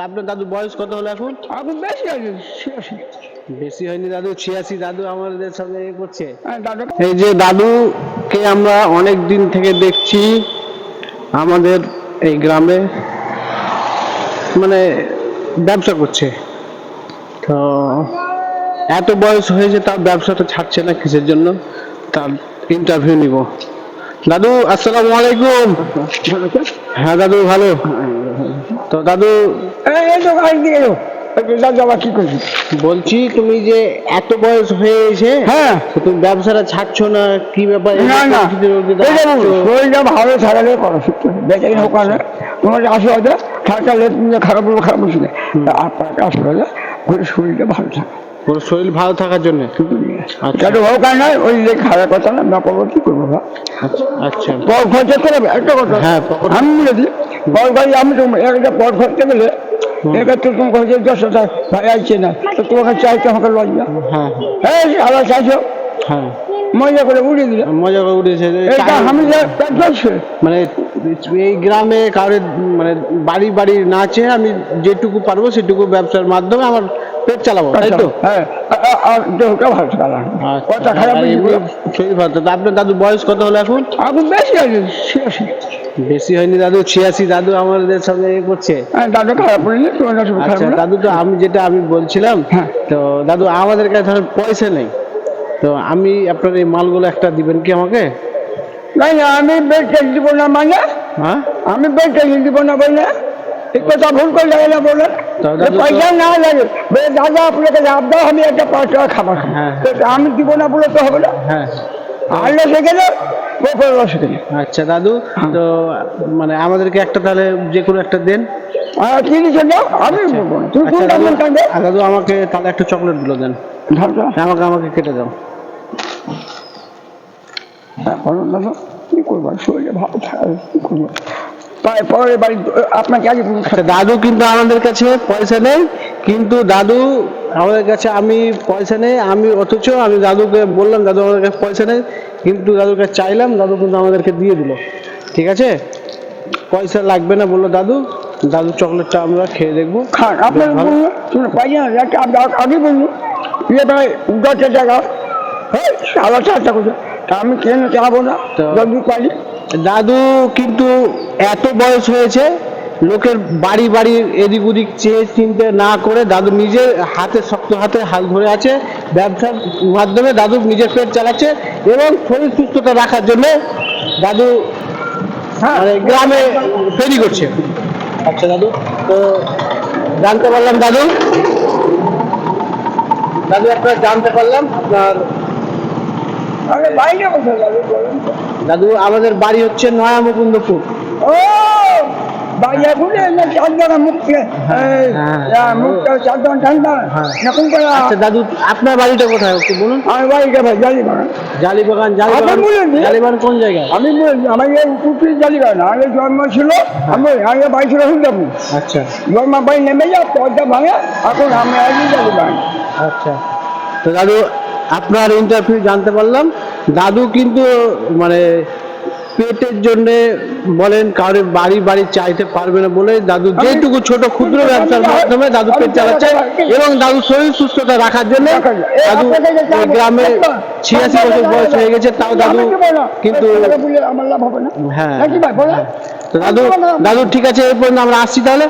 আপনার দাদু বয়স কত হলো এখন? এখন বেশি আছে 86। বেশি হয়নি দাদু, 86। দাদু আমাদের সাথে এ করছে। দাদু এই যে দাদুকে আমরা অনেক দিন থেকে দেখছি আমাদের এই গ্রামে, মানে ব্যবসা করছে। তো এত বয়স হয়েছে তার ব্যবসাটা ছাড়ছে না, কিসের জন্য? তার ইন্টারভিউ নিব। দাদু আসসালামু আলাইকুম। হ্যাঁ দাদু ভালো। তো দাদু এই তো গাড়ি দিয়ে এলো। দাদু আবার কি করছি? বলছি তুমি যে এত বয়স হয়েছে, হ্যাঁ তো তুমি ব্যবসাটা ছাড়ছো না, কি ব্যাপার? না না শরীরটা ভালো থাকলে করা শিখতে হবে। বেচারি হোক না তোমার আসলে থাকলে খারাপ বলবো, খারাপ বলছি না। আপনাকে আসলে শরীরটা ভালো থাকে, পুরো শরীর ভালো থাকার জন্য। আচ্ছা হোক আর নয় ওই যে খারাপ কথা না করবো, কি করবো? আচ্ছা পর খরচা করে একটা কথা। হ্যাঁ আমি বলেছি পর গাড়ি আমি তো একটা পর খরচা গেলে এক্ষেত্রে তোমার কাছে 10,000 ভাই আসছে না, তো তোমাকে চাইতে আমাকে লজ্জা। হ্যাঁ হ্যাঁ আবার চাইছো, হ্যাঁ মজা করে উড়িয়ে দিলে। মজা করে উঠেছে। এটা আমি মানে এই গ্রামে কারোর মানে বাড়ি বাড়ি না চেয়ে আমি যেটুকু পারবো সেটুকু ব্যবসার মাধ্যমে আমার পেট চালাবো, তাই তো? হ্যাঁ আর দেহটা ভালো থাকলাম, কথা খারাপ শরীর ভালো। আপনার দাদু বয়স কত হলো এখন? এখন বেশি আছে 86। বেশি হয়নি দাদু, 86। দাদু আমাদের সাথে এ করছে। দাদু খারাপ পড়েনি। আচ্ছা দাদু, তো আমি বলছিলাম, তো দাদু আমাদের কাছে ধরেন পয়সা নেই, তো আমি আপনার এই মালগুলো একটা দিবেন কি আমাকে? নাই না, আমি বেড টেক দিব না। মানে হ্যাঁ আমি বেড টেক দিব না বলে এই কথা ভুল করে লাগে না বলেন। পয়সা না লাগে দাদা আপনাকে লাভ দাও, আমি একটা 5 টাকা খাবার আমি দিব না বলে তো হবে না। হ্যাঁ আনলে সেখানে সেখানে। আচ্ছা দাদু, তো মানে আমাদেরকে একটা তাহলে যে কোনো একটা দেন। কি দিচ্ছেন না আমি বলবো না, তুমি কোনটা বলতে? দাদু আমাকে তাহলে একটা চকলেট গুলো দেন। আমাকে কেটে দাও। কি করবো, শরীরে ভালো থাকে, কি করবো? পরের বাড়ি আপনাকে আগে দাদু কিন্তু আমাদের কাছে পয়সা নেই, কিন্তু দাদু আমাদের কাছে আমি পয়সা নেই, আমি অথচ আমি দাদুকে বললাম দাদু আমাদের কাছে পয়সা নেই, কিন্তু দাদুর কাছে চাইলাম, দাদু কিন্তু আমাদেরকে দিয়ে দিল। ঠিক আছে, পয়সা লাগবে না বললো দাদু। দাদু চকলেটটা আমরা খেয়ে দেখবো। খান আপনার আগে বলুন ইয়ে ভাই 10 টাকা সাড়ে 4 করছে, তা আমি কেন চাবো না যদি পারি। দাদু কিন্তু এত বয়স হয়েছে, লোকের বাড়ি বাড়ি এদিক ওদিক চেয়ে চিনতে না করে দাদু নিজের হাতে, শক্ত হাতে হাল ধরে আছে। ব্যবসার মাধ্যমে দাদু নিজের পেট চালাচ্ছে এবং শরীর সুস্থতা রাখার জন্য দাদু মানে গ্রামে তৈরি করছে। আচ্ছা দাদু, তো জানতে পারলাম দাদু আপনার জানতে পারলাম আপনার দাদু আমাদের বাড়ি হচ্ছে নয়া মুকুন্দপুর। ও বাইরে ঘুরে চারজন মুখে মুখটা চারজন ঠান্ডা এখন। আচ্ছা দাদু আপনার বাড়িটা কোথায় একটু বলুন? আমার বাড়িটা ভাই জালিবাগান। জালিবাগান কোন জায়গায়? আমি আমার এই কুটির জালিবাগান। আগে জন্ম ছিল, আমি আগে বাড়ি ছিল হুন্দাপুর। আচ্ছা জন্ম বাড়ি নেমে যা পয়সা ভাঙে, এখন আমি আগে জালিবাগান। আচ্ছা, তো দাদু আপনার ইন্টারভিউ জানতে পারলাম। দাদু কিন্তু মানে পেটের জন্য বলেন কারোর বাড়ি বাড়ি চাইতে পারবে না বলে দাদু যেটুকু ছোট ক্ষুদ্র ব্যবসার মাধ্যমে দাদু পেট চালাচ্ছে এবং দাদু শরীর সুস্থতা রাখার জন্য দাদু গ্রামে 86 বছর বয়স হয়ে গেছে, তাও দাদু কিন্তু আমার লাভ হবে না। হ্যাঁ। তো দাদু ঠিক আছে, এই পর্যন্ত আমরা আসছি তাহলে।